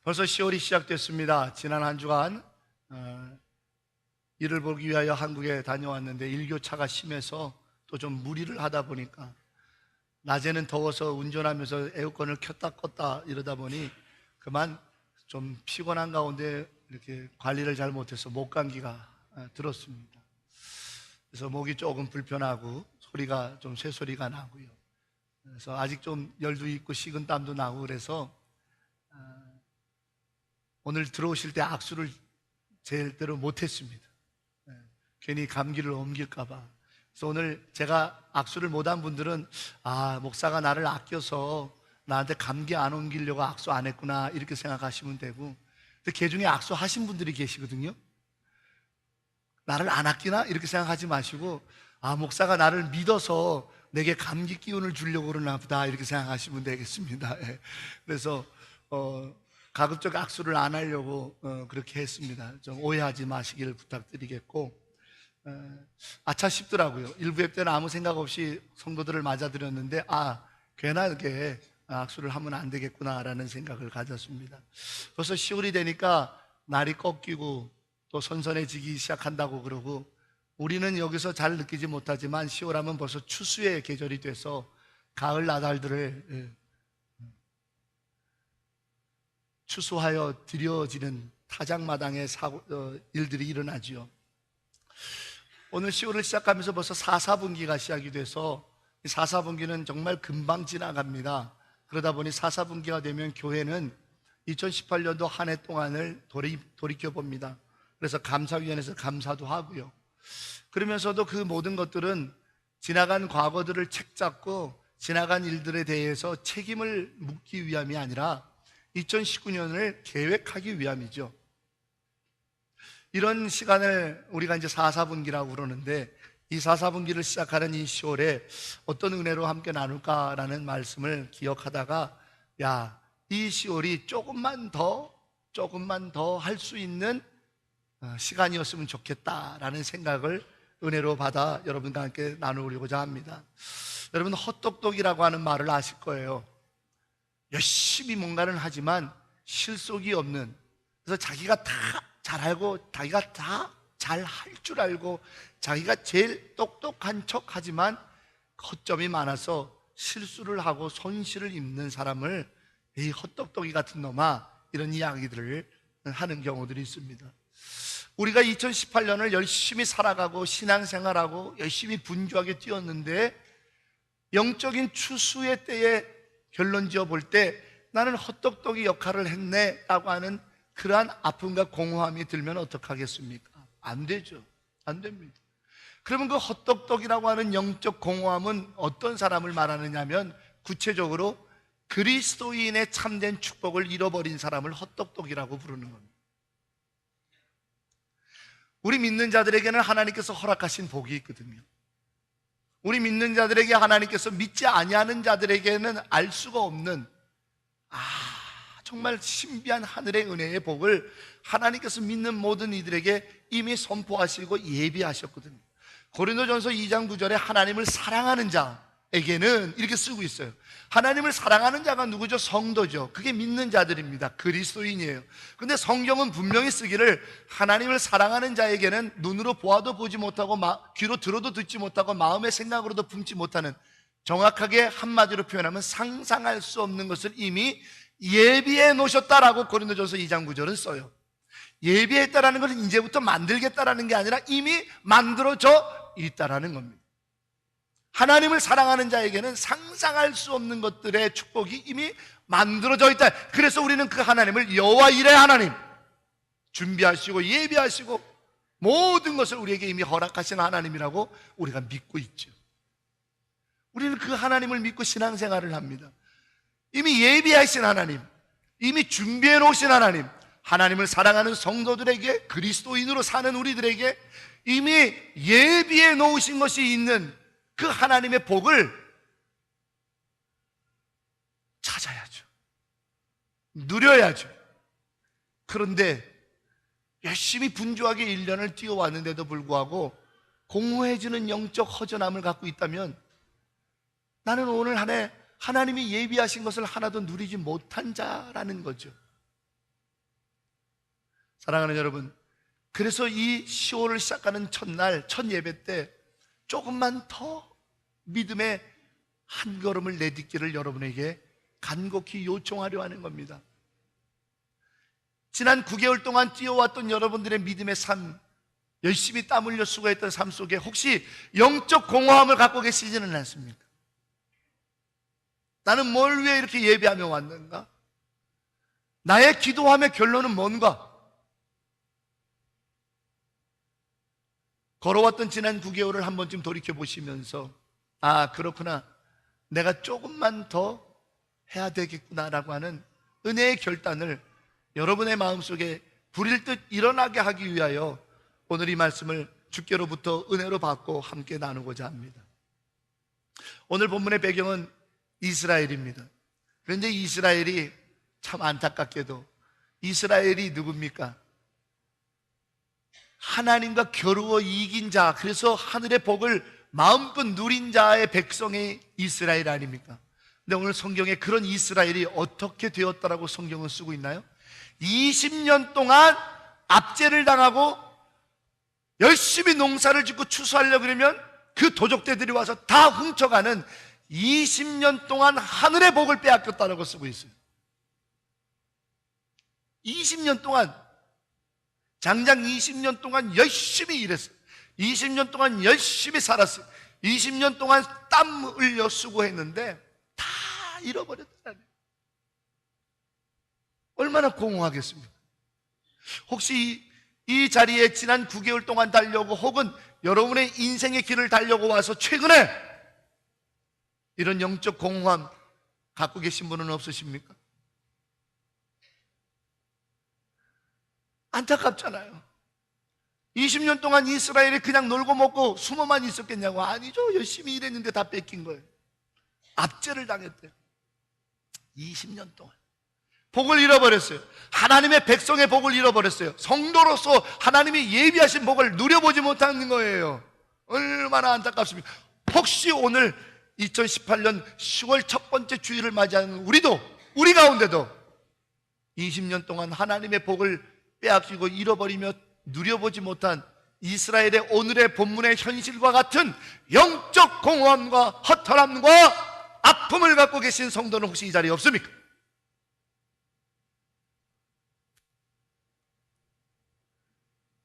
벌써 10월이 시작됐습니다. 지난 한 주간 일을 보기 위하여 한국에 다녀왔는데 일교차가 심해서 또 좀 무리를 하다 보니까 낮에는 더워서 운전하면서 에어컨을 켰다 껐다 이러다 보니 그만 좀 피곤한 가운데 이렇게 관리를 잘 못해서 목 감기가 들었습니다. 그래서 목이 조금 불편하고 소리가 좀 쇠소리가 나고요. 그래서 아직 좀 열도 있고 식은 땀도 나고 그래서 오늘 들어오실 때 악수를 제대로 못했습니다. 괜히 감기를 옮길까봐. 그래서 오늘 제가 악수를 못한 분들은 목사가 나를 아껴서 나한테 감기 안 옮기려고 악수 안 했구나 이렇게 생각하시면 되고, 근데 그 중에 악수하신 분들이 계시거든요. 나를 안 아끼나 이렇게 생각하지 마시고, 목사가 나를 믿어서 내게 감기 기운을 주려고 그러나 보다 이렇게 생각하시면 되겠습니다. 그래서 가급적 악수를 안 하려고 그렇게 했습니다. 좀 오해하지 마시기를 부탁드리겠고, 아차 싶더라고요. 일부 때는 아무 생각 없이 성도들을 맞아들였는데 괜한 이렇게 악수를 하면 안 되겠구나라는 생각을 가졌습니다. 벌써 10월이 되니까 날이 꺾이고 또 선선해지기 시작한다고 그러고, 우리는 여기서 잘 느끼지 못하지만 10월 하면 벌써 추수의 계절이 돼서 가을 나달들을 추수하여 드려지는 타작마당의 일들이 일어나지요. 오늘 10월을 시작하면서 벌써 4분기가 시작이 돼서 이 4분기는 정말 금방 지나갑니다. 그러다 보니 4분기가 되면 교회는 2018년도 한 해 동안을 돌이켜봅니다. 그래서 감사위원회에서 감사도 하고요. 그러면서도 그 모든 것들은 지나간 과거들을 책잡고 지나간 일들에 대해서 책임을 묻기 위함이 아니라 2019년을 계획하기 위함이죠. 이런 시간을 우리가 이제 4분기라고 그러는데, 이 4분기를 시작하는 이 10월에 어떤 은혜로 함께 나눌까라는 말씀을 기억하다가 이 10월이 조금만 더 할 수 있는 시간이었으면 좋겠다라는 생각을 은혜로 받아 여러분과 함께 나누려고자 합니다. 여러분, 헛똑똑이라고 하는 말을 아실 거예요. 열심히 뭔가를 하지만 실속이 없는, 그래서 자기가 다 잘 알고 자기가 다 잘 할 줄 알고 자기가 제일 똑똑한 척 하지만 허점이 많아서 실수를 하고 손실을 입는 사람을 이 헛똑똑이 같은 놈아, 이런 이야기들을 하는 경우들이 있습니다. 우리가 2018년을 열심히 살아가고 신앙생활하고 열심히 분주하게 뛰었는데, 영적인 추수의 때에 결론 지어 볼 때 나는 헛똑똑이 역할을 했네 라고 하는 그러한 아픔과 공허함이 들면 어떡하겠습니까? 안 되죠. 안 됩니다. 그러면 그 헛똑똑이라고 하는 영적 공허함은 어떤 사람을 말하느냐 하면, 구체적으로 그리스도인의 참된 축복을 잃어버린 사람을 헛똑똑이라고 부르는 겁니다. 우리 믿는 자들에게는 하나님께서 허락하신 복이 있거든요. 우리 믿는 자들에게 하나님께서 믿지 아니하는 자들에게는 알 수가 없는 정말 신비한 하늘의 은혜의 복을 하나님께서 믿는 모든 이들에게 이미 선포하시고 예비하셨거든요. 고린도전서 2장 9절에 하나님을 사랑하는 자에게는 이렇게 쓰고 있어요. 하나님을 사랑하는 자가 누구죠? 성도죠. 그게 믿는 자들입니다. 그리스도인이에요. 근데 성경은 분명히 쓰기를 하나님을 사랑하는 자에게는 눈으로 보아도 보지 못하고 귀로 들어도 듣지 못하고 마음의 생각으로도 품지 못하는, 정확하게 한마디로 표현하면 상상할 수 없는 것을 이미 예비해 놓으셨다라고 고린도전서 2장 9절은 써요. 예비했다라는 것은 이제부터 만들겠다라는 게 아니라 이미 만들어져 있다라는 겁니다. 하나님을 사랑하는 자에게는 상상할 수 없는 것들의 축복이 이미 만들어져 있다. 그래서 우리는 그 하나님을 여호와 일의 하나님, 준비하시고 예비하시고 모든 것을 우리에게 이미 허락하신 하나님이라고 우리가 믿고 있죠. 우리는 그 하나님을 믿고 신앙생활을 합니다. 이미 예비하신 하나님, 이미 준비해 놓으신 하나님, 하나님을 사랑하는 성도들에게, 그리스도인으로 사는 우리들에게 이미 예비해 놓으신 것이 있는 그 하나님의 복을 찾아야죠. 누려야죠. 그런데 열심히 분주하게 1년을 뛰어왔는데도 불구하고 공허해지는 영적 허전함을 갖고 있다면, 나는 오늘 한 해 하나님이 예비하신 것을 하나도 누리지 못한 자라는 거죠. 사랑하는 여러분, 그래서 이 10월을 시작하는 첫날, 첫 예배 때 조금만 더 믿음의 한 걸음을 내딛기를 여러분에게 간곡히 요청하려 하는 겁니다. 지난 9개월 동안 뛰어왔던 여러분들의 믿음의 삶, 열심히 땀 흘려 수고했던 삶 속에 혹시 영적 공허함을 갖고 계시지는 않습니까? 나는 뭘 위해 이렇게 예배하며 왔는가? 나의 기도함의 결론은 뭔가? 걸어왔던 지난 9개월을 한 번쯤 돌이켜보시면서 아, 그렇구나, 내가 조금만 더 해야 되겠구나라고 하는 은혜의 결단을 여러분의 마음속에 불일 듯 일어나게 하기 위하여 오늘 이 말씀을 주께로부터 은혜로 받고 함께 나누고자 합니다. 오늘 본문의 배경은 이스라엘입니다. 그런데 이스라엘이 참 안타깝게도 이스라엘이 누굽니까? 하나님과 겨루어 이긴 자, 그래서 하늘의 복을 마음껏 누린 자의 백성의 이스라엘 아닙니까? 근데 오늘 성경에 그런 이스라엘이 어떻게 되었다라고 성경은 쓰고 있나요? 20년 동안 압제를 당하고 열심히 농사를 짓고 추수하려고 그러면 그 도적대들이 와서 다 훔쳐가는 20년 동안 하늘의 복을 빼앗겼다라고 쓰고 있어요. 20년 동안, 장장 20년 동안 열심히 일했어요. 20년 동안 열심히 살았어요. 20년 동안 땀 흘려 수고했는데 다 잃어버렸다는, 얼마나 공허하겠습니까? 혹시 이 자리에 지난 9개월 동안 달려고 혹은 여러분의 인생의 길을 달려고 와서 최근에 이런 영적 공허함 갖고 계신 분은 없으십니까? 안타깝잖아요. 20년 동안 이스라엘이 그냥 놀고 먹고 숨어만 있었겠냐고. 아니죠. 열심히 일했는데 다 뺏긴 거예요. 압제를 당했대요. 20년 동안 복을 잃어버렸어요. 하나님의 백성의 복을 잃어버렸어요. 성도로서 하나님이 예비하신 복을 누려보지 못하는 거예요. 얼마나 안타깝습니까? 혹시 오늘 2018년 10월 첫 번째 주일을 맞이하는 우리 가운데도 20년 동안 하나님의 복을 빼앗기고 잃어버리며 누려보지 못한 이스라엘의 오늘의 본문의 현실과 같은 영적 공허함과 허탈함과 아픔을 갖고 계신 성도는 혹시 이 자리에 없습니까?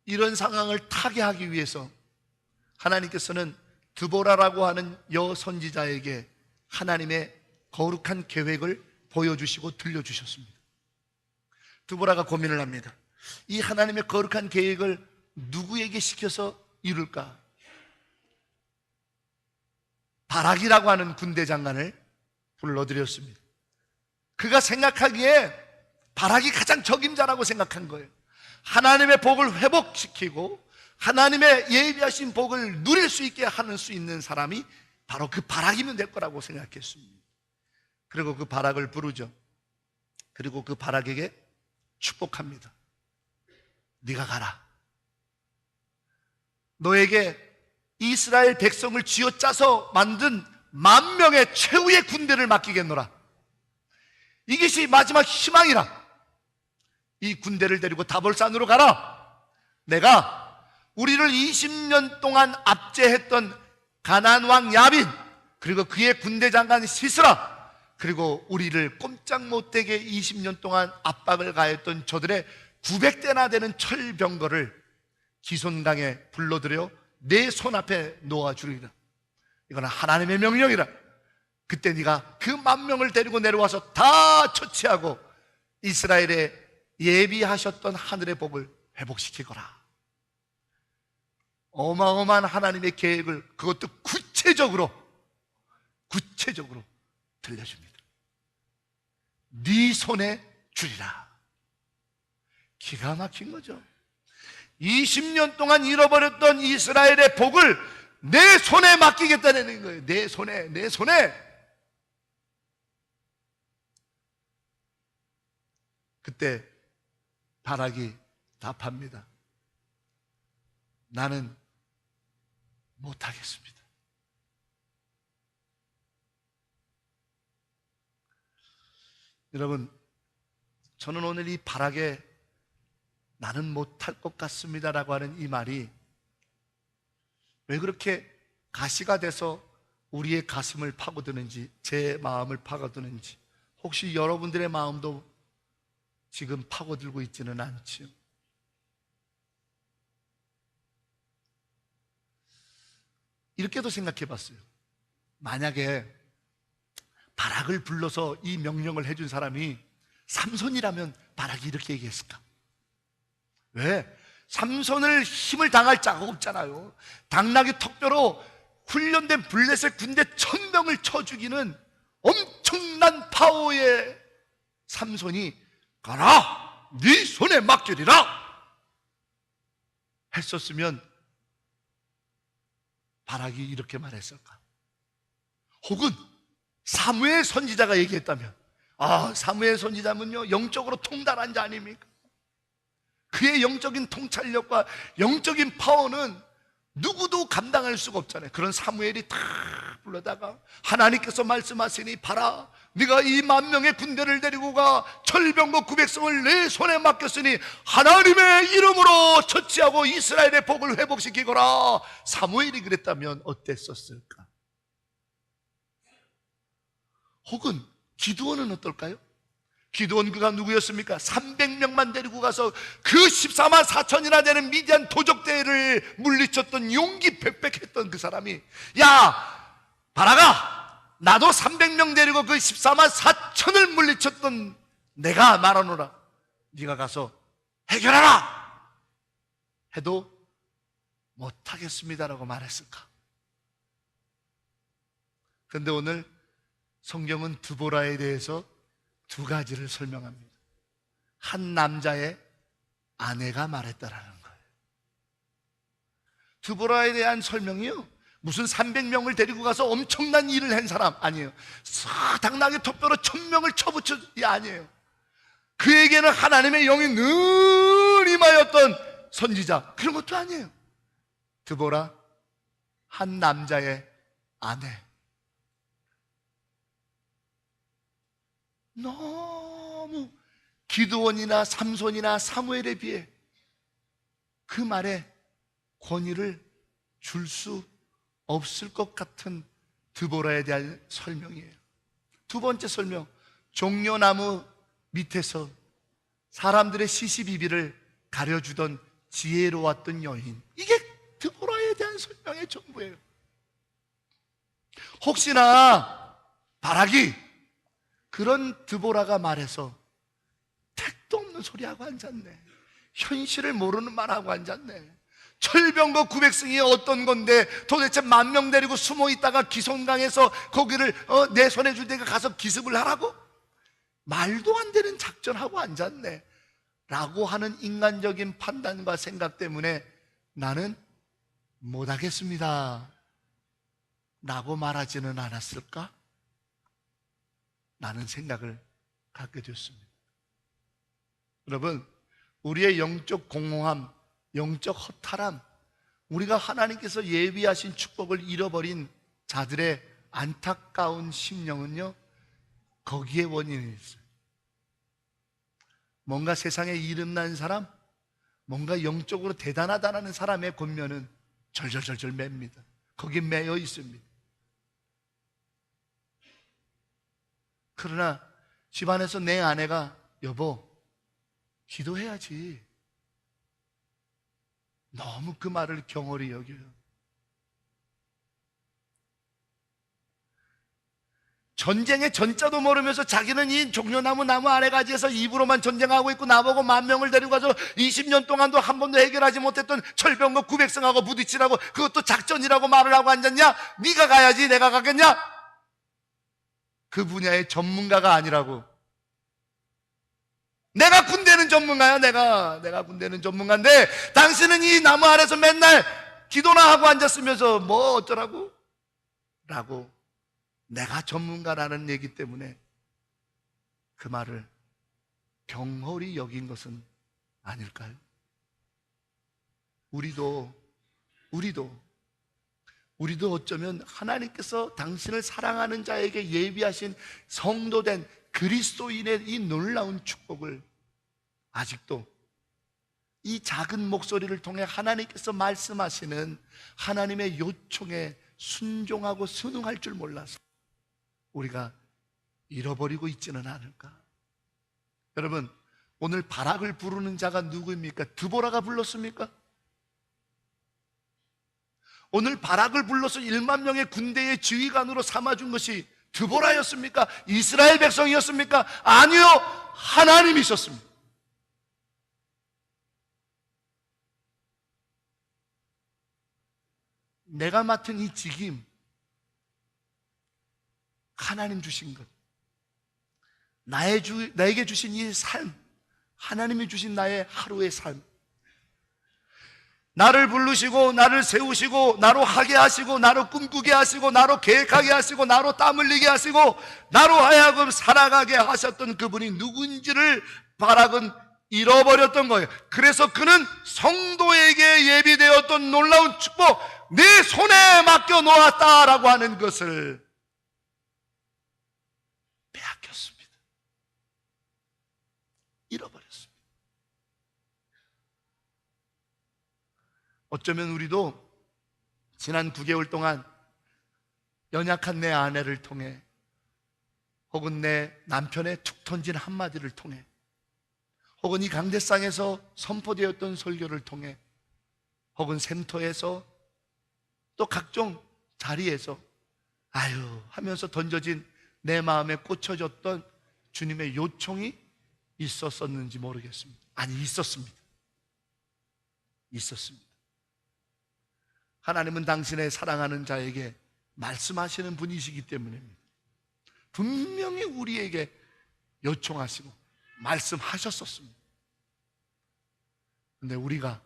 이런 상황을 타개하기 위해서 하나님께서는 드보라라고 하는 여선지자에게 하나님의 거룩한 계획을 보여주시고 들려주셨습니다. 드보라가 고민을 합니다. 이 하나님의 거룩한 계획을 누구에게 시켜서 이룰까? 바락이라고 하는 군대 장관을 불러들였습니다. 그가 생각하기에 바락이 가장 적임자라고 생각한 거예요. 하나님의 복을 회복시키고 하나님의 예비하신 복을 누릴 수 있게 하는 수 있는 사람이 바로 그 바락이면 될 거라고 생각했습니다. 그리고 그 바락을 부르죠. 그리고 그 바락에게 축복합니다. 네가 가라. 너에게 이스라엘 백성을 쥐어짜서 만든 10,000명의 최후의 군대를 맡기겠노라. 이것이 마지막 희망이라. 이 군대를 데리고 다볼산으로 가라. 내가 우리를 20년 동안 압제했던 가나안 왕 야빈, 그리고 그의 군대 장관 시스라, 그리고 우리를 꼼짝 못되게 20년 동안 압박을 가했던 저들의 900대나 되는 철병거를 기손강에 불러들여 내 손 앞에 놓아주리라. 이거는 하나님의 명령이라. 그때 네가 그 10,000명을 데리고 내려와서 다 처치하고 이스라엘에 예비하셨던 하늘의 복을 회복시키거라. 어마어마한 하나님의 계획을 그것도 구체적으로 들려줍니다. 네 손에 주리라. 기가 막힌 거죠. 20년 동안 잃어버렸던 이스라엘의 복을 내 손에 맡기겠다는 거예요. 내 손에. 그때 바락이 답합니다. 나는 못하겠습니다. 여러분, 저는 오늘 이 바락의 나는 못할 것 같습니다라고 하는 이 말이 왜 그렇게 가시가 돼서 우리의 가슴을 파고드는지, 제 마음을 파고드는지, 혹시 여러분들의 마음도 지금 파고들고 있지는 않지요? 이렇게도 생각해 봤어요. 만약에 바락을 불러서 이 명령을 해준 사람이 삼손이라면 바락이 이렇게 얘기했을까? 왜? 삼손을 힘을 당할 자가 없잖아요. 당나귀 턱뼈로 훈련된 블레셋 군대 1000명을 쳐 죽이는 엄청난 파워의 삼손이 가라! 네 손에 맡기리라! 했었으면 바락이 이렇게 말했을까? 혹은 사무엘 선지자가 얘기했다면, 사무엘 선지자면요 영적으로 통달한 자 아닙니까? 그의 영적인 통찰력과 영적인 파워는 누구도 감당할 수가 없잖아요. 그런 사무엘이 탁 불러다가 하나님께서 말씀하시니, 봐라, 네가 이 10,000명의 군대를 데리고 가 철병거 900성을 내 손에 맡겼으니 하나님의 이름으로 처치하고 이스라엘의 복을 회복시키거라. 사무엘이 그랬다면 어땠었을까? 혹은 기드온은 어떨까요? 기드온 그가 누구였습니까? 300명만 데리고 가서 그 14만 4천이나 되는 미디안 도적대를 물리쳤던 용기 백백했던 그 사람이, 야 바라가, 나도 300명 데리고 그 14만 4천을 물리쳤던 내가 말하노라, 네가 가서 해결하라 해도 못하겠습니다라고 말했을까? 그런데 오늘 성경은 드보라에 대해서 2가지를 설명합니다. 한 남자의 아내가 말했다라는 거예요. 드보라에 대한 설명이요, 무슨 300명을 데리고 가서 엄청난 일을 한 사람 아니에요. 당나귀 턱뼈로 1000명을 쳐붙였이 아니에요. 그에게는 하나님의 영이 늘 임하였던 선지자, 그런 것도 아니에요. 드보라, 한 남자의 아내. 너무 기드온이나 삼손이나 사무엘에 비해 그 말에 권위를 줄 수 없을 것 같은 드보라에 대한 설명이에요. 2번째 설명, 종려나무 밑에서 사람들의 시시비비를 가려주던 지혜로웠던 여인. 이게 드보라에 대한 설명의 전부예요. 혹시나 바락이 그런 드보라가 말해서 택도 없는 소리하고 앉았네, 현실을 모르는 말하고 앉았네, 철병거 900승이 어떤 건데 도대체 10,000명 데리고 숨어 있다가 기손강에서 거기를 내 손에 줄 테니까 가서 기습을 하라고? 말도 안 되는 작전하고 앉았네 라고 하는 인간적인 판단과 생각 때문에 나는 못하겠습니다 라고 말하지는 않았을까? 라는 생각을 갖게 됐습니다. 여러분, 우리의 영적 공허함, 영적 허탈함, 우리가 하나님께서 예비하신 축복을 잃어버린 자들의 안타까운 심령은요, 거기에 원인이 있어요. 뭔가 세상에 이름난 사람, 뭔가 영적으로 대단하다는 사람의 권면은 절절절절 맵니다. 거기에 매여 있습니다. 그러나 집안에서 내 아내가, 여보 기도해야지, 너무 그 말을 경홀히 여겨요. 전쟁의 전자도 모르면서 자기는 이 종려나무 나무 아래가지에서 입으로만 전쟁하고 있고 나보고 10,000명을 데리고 가서 20년 동안도 한 번도 해결하지 못했던 철병거 900승하고 부딪히라고, 그것도 작전이라고 말을 하고 앉았냐? 네가 가야지 내가 가겠냐? 그 분야의 전문가가 아니라고. 내가 군대는 전문가야. 내가 군대는 전문가인데 당신은 이 나무 아래서 맨날 기도나 하고 앉았으면서 뭐 어쩌라고? 라고 내가 전문가라는 얘기 때문에 그 말을 경홀히 여긴 것은 아닐까요? 우리도 어쩌면 하나님께서 당신을 사랑하는 자에게 예비하신 성도된 그리스도인의 이 놀라운 축복을 아직도 이 작은 목소리를 통해 하나님께서 말씀하시는 하나님의 요청에 순종하고 순응할 줄 몰라서 우리가 잃어버리고 있지는 않을까? 여러분, 오늘 바락을 부르는 자가 누구입니까? 드보라가 불렀습니까? 오늘 바락을 불러서 1만 명의 군대의 지휘관으로 삼아준 것이 드보라였습니까? 이스라엘 백성이었습니까? 아니요, 하나님이셨습니다. 내가 맡은 이 직임, 하나님 주신 것, 나에게 주신 이 삶, 하나님이 주신 나의 하루의 삶, 나를 부르시고 나를 세우시고 나로 하게 하시고 나로 꿈꾸게 하시고 나로 계획하게 하시고 나로 땀 흘리게 하시고 나로 하여금 살아가게 하셨던 그분이 누군지를 바락은 잃어버렸던 거예요. 그래서 그는 성도에게 예비되었던 놀라운 축복, 내 손에 맡겨 놓았다라고 하는 것을 빼앗겼습니다. 잃어버렸습니다. 어쩌면 우리도 지난 9개월 동안 연약한 내 아내를 통해 혹은 내 남편의 툭 던진 한마디를 통해 혹은 이 강대상에서 선포되었던 설교를 통해 혹은 샘터에서 또 각종 자리에서 아유 하면서 던져진 내 마음에 꽂혀졌던 주님의 요청이 있었었는지 모르겠습니다. 아니, 있었습니다. 하나님은 당신의 사랑하는 자에게 말씀하시는 분이시기 때문입니다. 분명히 우리에게 요청하시고 말씀하셨었습니다. 근데 우리가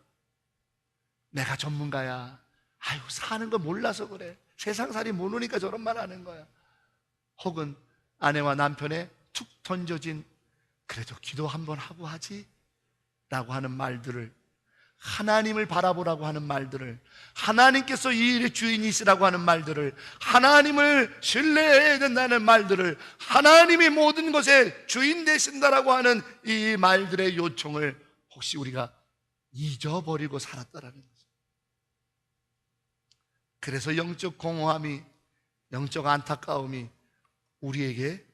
내가 전문가야, 아유 사는 거 몰라서 그래, 세상살이 모르니까 저런 말 하는 거야, 혹은 아내와 남편의 툭 던져진 그래도 기도 한번 하고 하지 라고 하는 말들을, 하나님을 바라보라고 하는 말들을, 하나님께서 이 일의 주인이시라고 하는 말들을, 하나님을 신뢰해야 된다는 말들을, 하나님이 모든 것의 주인 되신다라고 하는 이 말들의 요청을 혹시 우리가 잊어버리고 살았다라는 거죠. 그래서 영적 공허함이, 영적 안타까움이 우리에게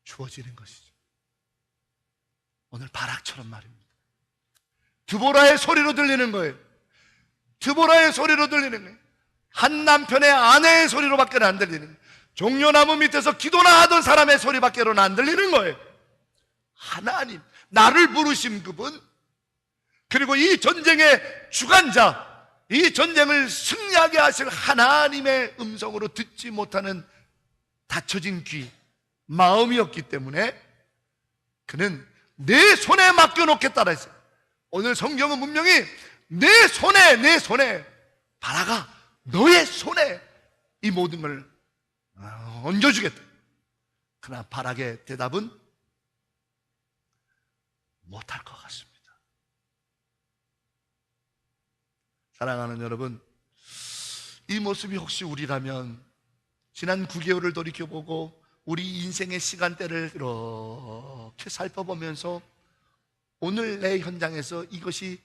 주어지는 것이죠. 오늘 바락처럼 말입니다. 드보라의 소리로 들리는 거예요. 드보라의 소리로 들리는 거예요. 한 남편의 아내의 소리로밖에 안 들리는 거예요. 종려나무 밑에서 기도나 하던 사람의 소리밖에는 안 들리는 거예요. 하나님, 나를 부르신 그분, 그리고 이 전쟁의 주관자, 이 전쟁을 승리하게 하실 하나님의 음성으로 듣지 못하는 닫혀진 귀, 마음이었기 때문에 그는 내 손에 맡겨놓겠다라 했어요. 오늘 성경은 분명히 내 손에 바라가 너의 손에 이 모든 걸 얹어주겠다. 그러나 바락의 대답은 못할 것 같습니다. 사랑하는 여러분, 이 모습이 혹시 우리라면 지난 9개월을 돌이켜보고 우리 인생의 시간대를 이렇게 살펴보면서 오늘 내 현장에서 이것이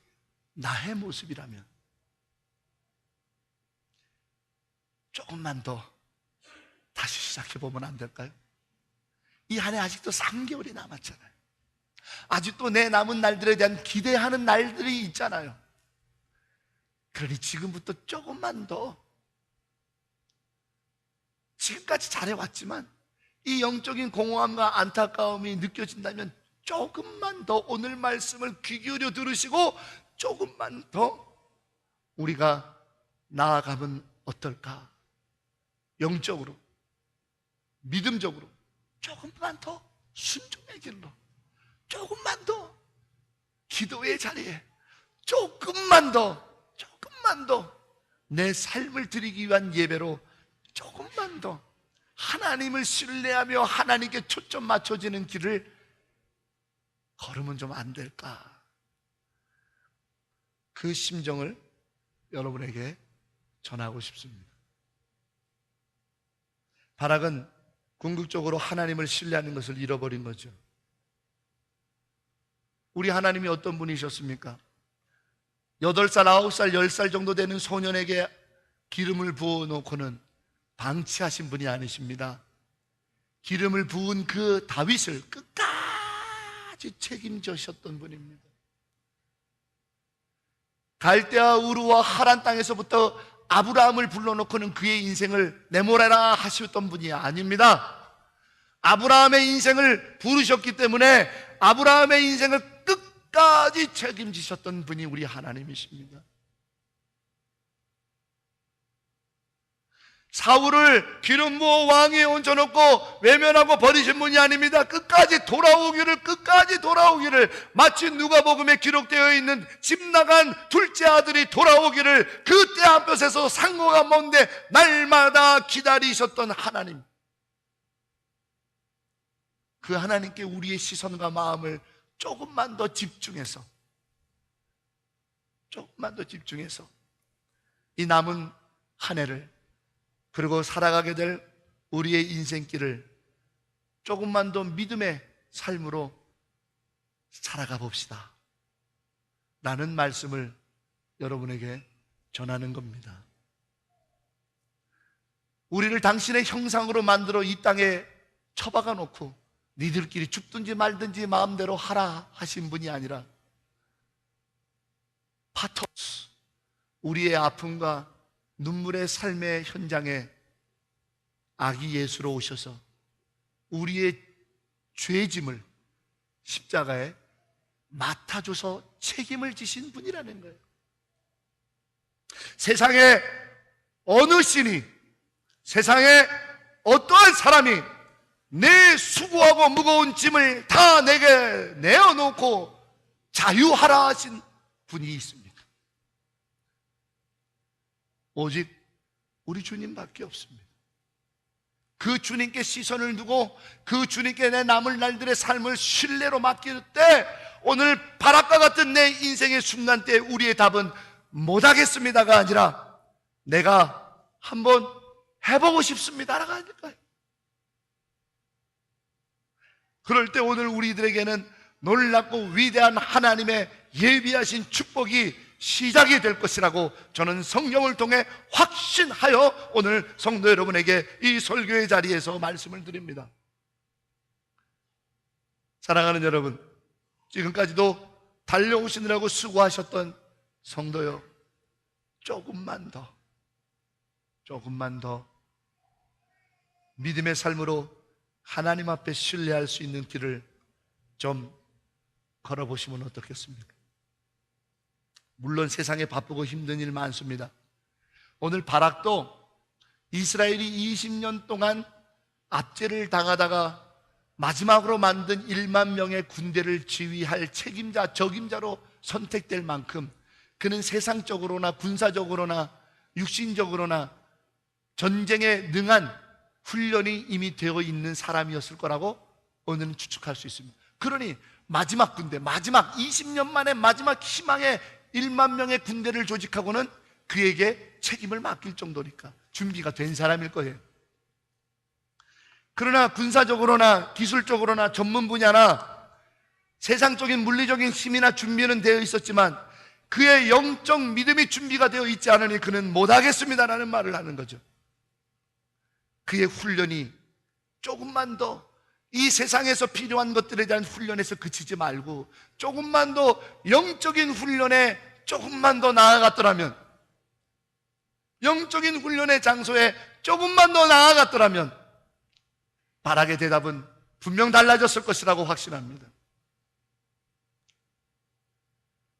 나의 모습이라면 조금만 더 다시 시작해보면 안 될까요? 이 한 해 아직도 3개월이 남았잖아요. 아직도 내 남은 날들에 대한 기대하는 날들이 있잖아요. 그러니 지금부터 조금만 더, 지금까지 잘해왔지만 이 영적인 공허함과 안타까움이 느껴진다면 조금만 더 오늘 말씀을 귀 기울여 들으시고 조금만 더 우리가 나아가면 어떨까? 영적으로, 믿음적으로 조금만 더 순종의 길로, 조금만 더 기도의 자리에, 조금만 더 내 삶을 드리기 위한 예배로 조금만 더 하나님을 신뢰하며 하나님께 초점 맞춰지는 길을 걸으면 좀 안 될까? 그 심정을 여러분에게 전하고 싶습니다. 바락은 궁극적으로 하나님을 신뢰하는 것을 잃어버린 거죠. 우리 하나님이 어떤 분이셨습니까? 8살, 9살, 10살 정도 되는 소년에게 기름을 부어 놓고는 방치하신 분이 아니십니다. 기름을 부은 그 다윗을 끝까지 책임져셨던 분입니다. 갈대아 우르와 하란 땅에서부터 아브라함을 불러놓고는 그의 인생을 내몰아라 하셨던 분이 아닙니다. 아브라함의 인생을 부르셨기 때문에 아브라함의 인생을 끝까지 책임지셨던 분이 우리 하나님이십니다. 사울을 기름 부어 왕위에 얹어놓고 외면하고 버리신 분이 아닙니다. 끝까지 돌아오기를, 마치 누가복음에 기록되어 있는 집 나간 둘째 아들이 돌아오기를 그 때 한볕에서 상고가 먼데 날마다 기다리셨던 하나님, 그 하나님께 우리의 시선과 마음을 조금만 더 집중해서 이 남은 한 해를, 그리고 살아가게 될 우리의 인생길을 조금만 더 믿음의 삶으로 살아가 봅시다 라는 말씀을 여러분에게 전하는 겁니다. 우리를 당신의 형상으로 만들어 이 땅에 처박아 놓고 니들끼리 죽든지 말든지 마음대로 하라 하신 분이 아니라 파토스, 우리의 아픔과 눈물의 삶의 현장에 아기 예수로 오셔서 우리의 죄짐을 십자가에 맡아줘서 책임을 지신 분이라는 거예요. 세상에 어느 신이, 세상에 어떠한 사람이 내 수고하고 무거운 짐을 다 내게 내어놓고 자유하라 하신 분이 있습니다. 오직 우리 주님밖에 없습니다. 그 주님께 시선을 두고 그 주님께 내 남을 날들의 삶을 신뢰로 맡길 때, 오늘 바락과 같은 내 인생의 순간 때 우리의 답은 못하겠습니다가 아니라 내가 한번 해보고 싶습니다라가 아닐까요? 그럴 때 오늘 우리들에게는 놀랍고 위대한 하나님의 예비하신 축복이 시작이 될 것이라고 저는 성령을 통해 확신하여 오늘 성도 여러분에게 이 설교의 자리에서 말씀을 드립니다. 사랑하는 여러분, 지금까지도 달려오시느라고 수고하셨던 성도여, 조금만 더 믿음의 삶으로 하나님 앞에 신뢰할 수 있는 길을 좀 걸어보시면 어떻겠습니까? 물론 세상에 바쁘고 힘든 일 많습니다. 오늘 바락도 이스라엘이 20년 동안 압제를 당하다가 마지막으로 만든 1만 명의 군대를 지휘할 책임자, 적임자로 선택될 만큼 그는 세상적으로나 군사적으로나 육신적으로나 전쟁에 능한 훈련이 이미 되어 있는 사람이었을 거라고 오늘은 추측할 수 있습니다. 그러니 마지막 군대, 마지막 20년 만에 마지막 희망의 1만 명의 군대를 조직하고는 그에게 책임을 맡길 정도니까 준비가 된 사람일 거예요. 그러나 군사적으로나 기술적으로나 전문 분야나 세상적인 물리적인 힘이나 준비는 되어 있었지만 그의 영적 믿음이 준비가 되어 있지 않으니 그는 못하겠습니다라는 말을 하는 거죠. 그의 훈련이 조금만 더 이 세상에서 필요한 것들에 대한 훈련에서 그치지 말고 조금만 더 영적인 훈련에 조금만 더 나아갔더라면, 영적인 훈련의 장소에 조금만 더 나아갔더라면 바락의 대답은 분명 달라졌을 것이라고 확신합니다.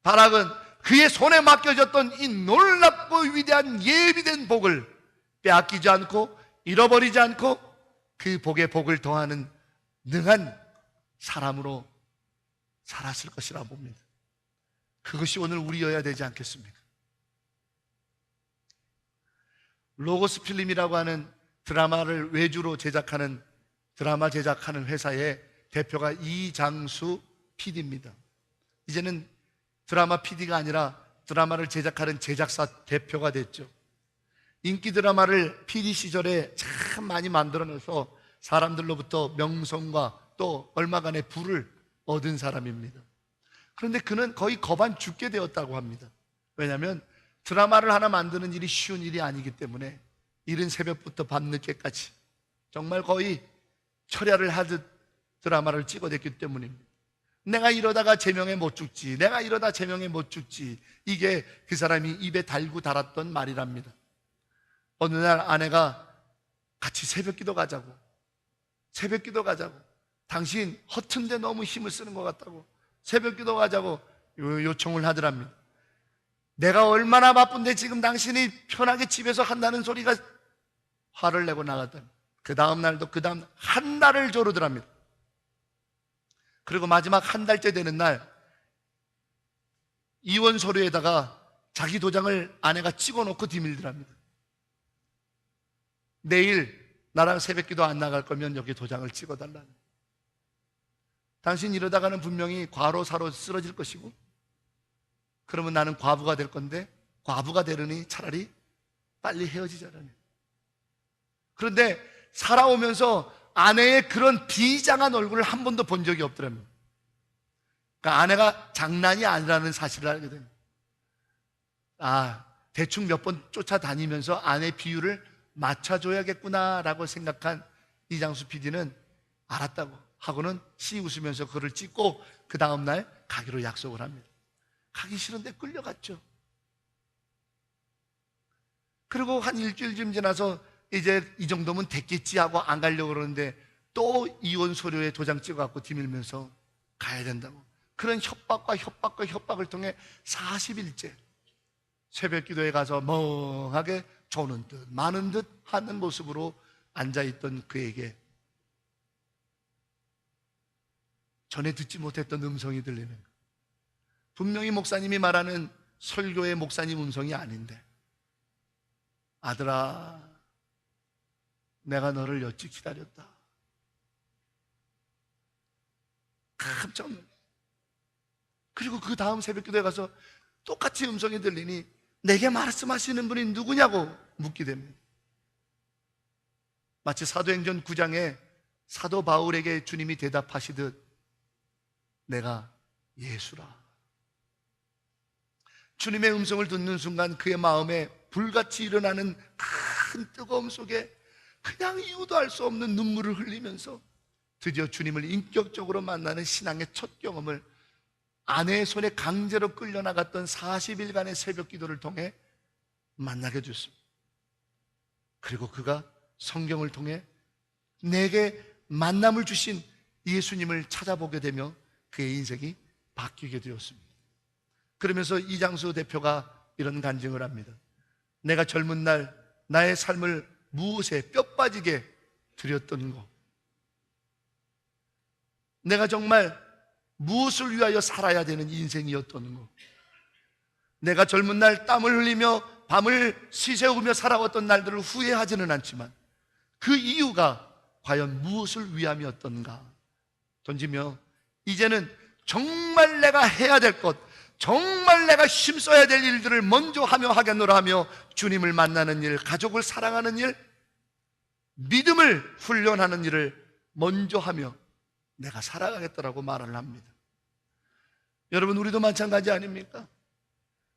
바락은 그의 손에 맡겨졌던 이 놀랍고 위대한 예비된 복을 빼앗기지 않고 잃어버리지 않고 그 복에 복을 더하는 능한 사람으로 살았을 것이라 봅니다. 그것이 오늘 우리여야 되지 않겠습니까? 로고스 필름이라고 하는 드라마를 외주로 제작하는 드라마 제작하는 회사의 대표가 이장수 PD입니다. 이제는 드라마 PD가 아니라 드라마를 제작하는 제작사 대표가 됐죠. 인기 드라마를 PD 시절에 참 많이 만들어내서 사람들로부터 명성과 또 얼마간의 부를 얻은 사람입니다. 그런데 그는 거의 거반 죽게 되었다고 합니다. 왜냐하면 드라마를 하나 만드는 일이 쉬운 일이 아니기 때문에 이른 새벽부터 밤늦게까지 정말 거의 철야를 하듯 드라마를 찍어냈기 때문입니다. 내가 이러다가 제명에 못 죽지, 내가 이러다 제명에 못 죽지, 이게 그 사람이 입에 달고 달았던 말이랍니다. 어느 날 아내가 같이 새벽기도 가자고, 새벽기도 가자고, 당신 허튼데 너무 힘을 쓰는 것 같다고 새벽기도 가자고 요청을 하더랍니다. 내가 얼마나 바쁜데 지금 당신이 편하게 집에서 한다는 소리가, 화를 내고 나갔더니 그 다음 날도 그 다음 한 달을 조르더랍니다. 그리고 마지막 한 달째 되는 날 이혼 서류에다가 자기 도장을 아내가 찍어놓고 디밀더랍니다. 내일 나랑 새벽기도 안 나갈 거면 여기 도장을 찍어달라는. 당신 이러다가는 분명히 과로사로 쓰러질 것이고, 그러면 나는 과부가 될 건데 과부가 되려니 차라리 빨리 헤어지자라는. 그런데 살아오면서 아내의 그런 비장한 얼굴을 한 번도 본 적이 없더랍니다. 그러니까 아내가 장난이 아니라는 사실을 알게 됩니다. 대충 몇 번 쫓아다니면서 아내 비율을 맞춰줘야겠구나라고 생각한 이장수 PD는 알았다고 하고는 씨 웃으면서 그를 찍고 그 다음날 가기로 약속을 합니다. 가기 싫은데 끌려갔죠. 그리고 한 일주일쯤 지나서 이제 이 정도면 됐겠지 하고 안 가려고 그러는데 또 이혼 서류에 도장 찍어갖고 디밀면서 가야 된다고. 그런 협박을 통해 40일째 새벽 기도에 가서 멍하게 조는 듯 마는 듯 하는 모습으로 앉아있던 그에게 전에 듣지 못했던 음성이 들리는 거예요. 분명히 목사님이 말하는 설교의 목사님 음성이 아닌데, 아들아, 내가 너를 여치 기다렸다. 깜짝 놀랐어요. 그리고 그 다음 새벽 기도에 가서 똑같이 음성이 들리니 내게 말씀하시는 분이 누구냐고 묻게 됩니다. 마치 사도행전 9장에 사도 바울에게 주님이 대답하시듯 내가 예수라. 주님의 음성을 듣는 순간 그의 마음에 불같이 일어나는 큰 뜨거움 속에 그냥 이유도 알 수 없는 눈물을 흘리면서 드디어 주님을 인격적으로 만나는 신앙의 첫 경험을 아내의 손에 강제로 끌려나갔던 40일간의 새벽 기도를 통해 만나게 됐습니다. 그리고 그가 성경을 통해 내게 만남을 주신 예수님을 찾아보게 되며 그의 인생이 바뀌게 되었습니다. 그러면서 이장수 대표가 이런 간증을 합니다. 내가 젊은 날 나의 삶을 무엇에 뼈 빠지게 드렸던 거, 내가 정말 무엇을 위하여 살아야 되는 인생이었던 거, 내가 젊은 날 땀을 흘리며 밤을 시새우며 살아왔던 날들을 후회하지는 않지만 그 이유가 과연 무엇을 위함이었던가 던지며 이제는 정말 내가 해야 될 것, 정말 내가 힘써야 될 일들을 먼저 하며 하겠노라 하며 주님을 만나는 일, 가족을 사랑하는 일, 믿음을 훈련하는 일을 먼저 하며 내가 살아가겠다라고 말을 합니다. 여러분, 우리도 마찬가지 아닙니까?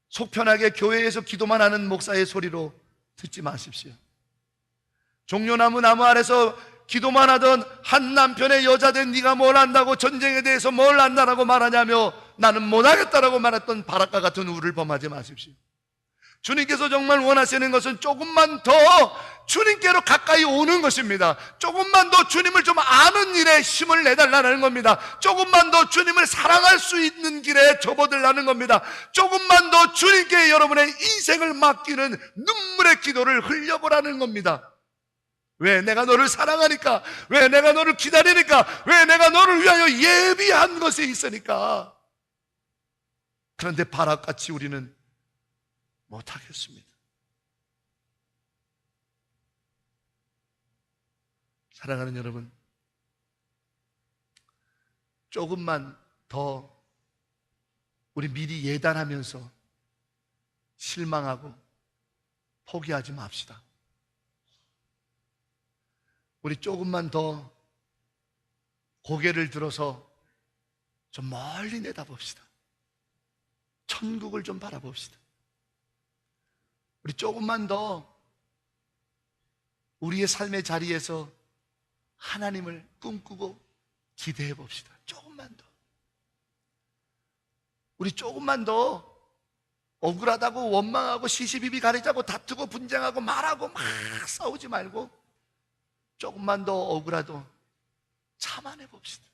속 편하게 교회에서 기도만 하는 목사의 소리로 듣지 마십시오. 종려나무 나무 아래서 기도만 하던 한 남편의 여자된 네가 뭘 안다고, 전쟁에 대해서 뭘 안다라고 말하냐며 나는 못하겠다라고 말했던 바락과 같은 우를 범하지 마십시오. 주님께서 정말 원하시는 것은 조금만 더 주님께로 가까이 오는 것입니다. 조금만 더 주님을 좀 아는 일에 힘을 내달라는 겁니다. 조금만 더 주님을 사랑할 수 있는 길에 접어들라는 겁니다. 조금만 더 주님께 여러분의 인생을 맡기는 눈물의 기도를 흘려보라는 겁니다. 왜? 내가 너를 사랑하니까. 왜? 내가 너를 기다리니까. 왜? 내가 너를 위하여 예비한 것에 있으니까. 그런데 바락같이 우리는 못하겠습니다. 사랑하는 여러분, 조금만 더 우리 미리 예단하면서 실망하고 포기하지 맙시다. 우리 조금만 더 고개를 들어서 좀 멀리 내다봅시다. 천국을 좀 바라봅시다. 우리 조금만 더 우리의 삶의 자리에서 하나님을 꿈꾸고 기대해 봅시다. 조금만 더. 우리 조금만 더 억울하다고 원망하고 시시비비 가리자고 다투고 분쟁하고 말하고 막 싸우지 말고 조금만 더 억울하도 참아내 봅시다.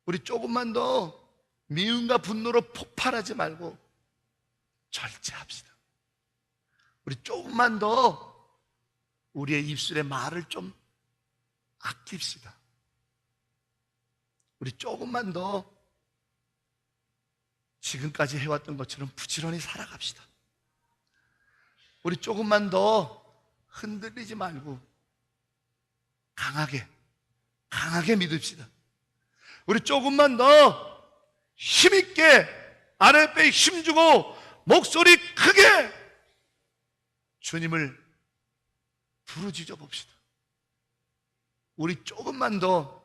우리 조금만 더 미움과 분노로 폭발하지 말고 절제합시다. 우리 조금만 더 우리의 입술에 말을 좀 아낍시다. 우리 조금만 더 지금까지 해왔던 것처럼 부지런히 살아갑시다. 우리 조금만 더 흔들리지 말고 강하게 믿읍시다. 우리 조금만 더 힘있게 아랫배에 힘주고 목소리 크게 주님을 부르짖어 봅시다. 우리 조금만 더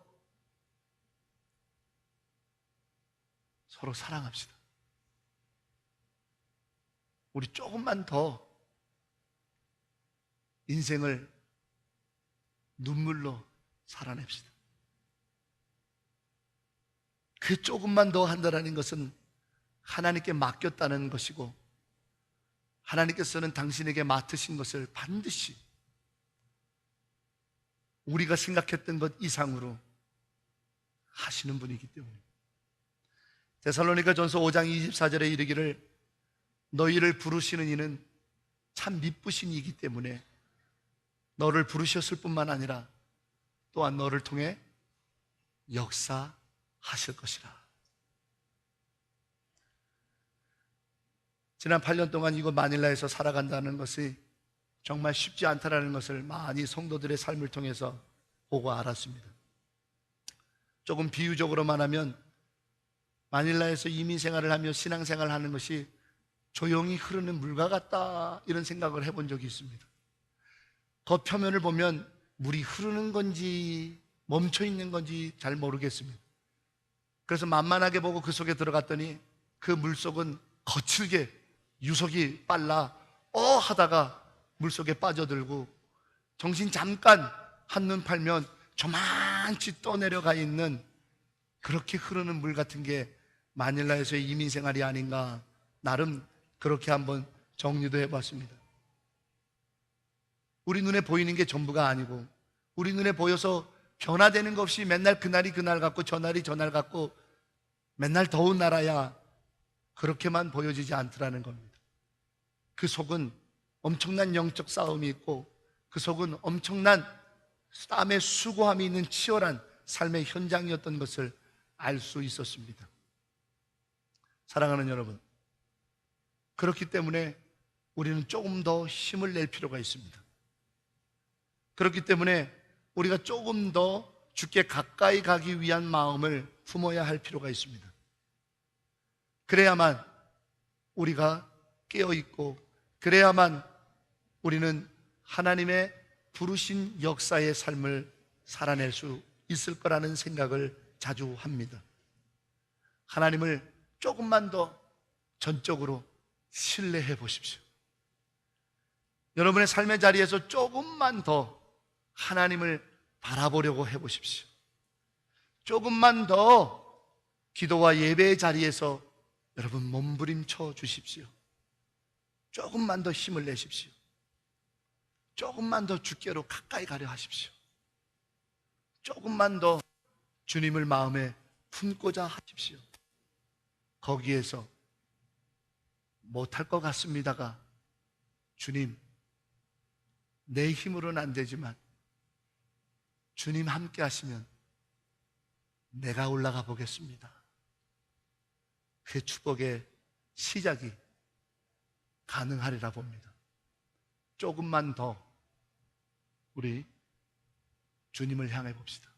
서로 사랑합시다. 우리 조금만 더 인생을 눈물로 살아냅시다. 그 조금만 더 한다는 것은 하나님께 맡겼다는 것이고, 하나님께서는 당신에게 맡으신 것을 반드시 우리가 생각했던 것 이상으로 하시는 분이기 때문에, 데살로니가전서 5장 24절에 이르기를 너희를 부르시는 이는 참 미쁘신 이이기 때문에 너를 부르셨을 뿐만 아니라 또한 너를 통해 역사하실 것이라. 지난 8년 동안 이곳 마닐라에서 살아간다는 것이 정말 쉽지 않다는 것을 많이 성도들의 삶을 통해서 보고 알았습니다. 조금 비유적으로만 하면 마닐라에서 이민 생활을 하며 신앙 생활을 하는 것이 조용히 흐르는 물과 같다, 이런 생각을 해본 적이 있습니다. 겉표면을 보면 물이 흐르는 건지 멈춰 있는 건지 잘 모르겠습니다. 그래서 만만하게 보고 그 속에 들어갔더니 그 물속은 거칠게 유속이 빨라 하다가 물속에 빠져들고, 정신 잠깐 한눈 팔면 저만치 떠내려가 있는 그렇게 흐르는 물 같은 게 마닐라에서의 이민 생활이 아닌가, 나름 그렇게 한번 정리도 해봤습니다. 우리 눈에 보이는 게 전부가 아니고, 우리 눈에 보여서 변화되는 것 없이 맨날 그날이 그날 같고 저날이 저날 같고 맨날 더운 나라야, 그렇게만 보여지지 않더라는 겁니다. 그 속은 엄청난 영적 싸움이 있고, 그 속은 엄청난 땀의 수고함이 있는 치열한 삶의 현장이었던 것을 알 수 있었습니다. 사랑하는 여러분, 그렇기 때문에 우리는 조금 더 힘을 낼 필요가 있습니다. 그렇기 때문에 우리가 조금 더 주께 가까이 가기 위한 마음을 품어야 할 필요가 있습니다. 그래야만 우리가 깨어있고, 그래야만 우리는 하나님의 부르신 역사의 삶을 살아낼 수 있을 거라는 생각을 자주 합니다. 하나님을 조금만 더 전적으로 신뢰해 보십시오. 여러분의 삶의 자리에서 조금만 더 하나님을 바라보려고 해 보십시오. 조금만 더 기도와 예배의 자리에서 여러분 몸부림쳐 주십시오. 조금만 더 힘을 내십시오. 조금만 더 주께로 가까이 가려 하십시오. 조금만 더 주님을 마음에 품고자 하십시오. 거기에서 못할 것 같습니다가, 주님, 내 힘으로는 안 되지만 주님 함께 하시면 내가 올라가 보겠습니다. 그 축복의 시작이 가능하리라 봅니다. 조금만 더 우리 주님을 향해 봅시다.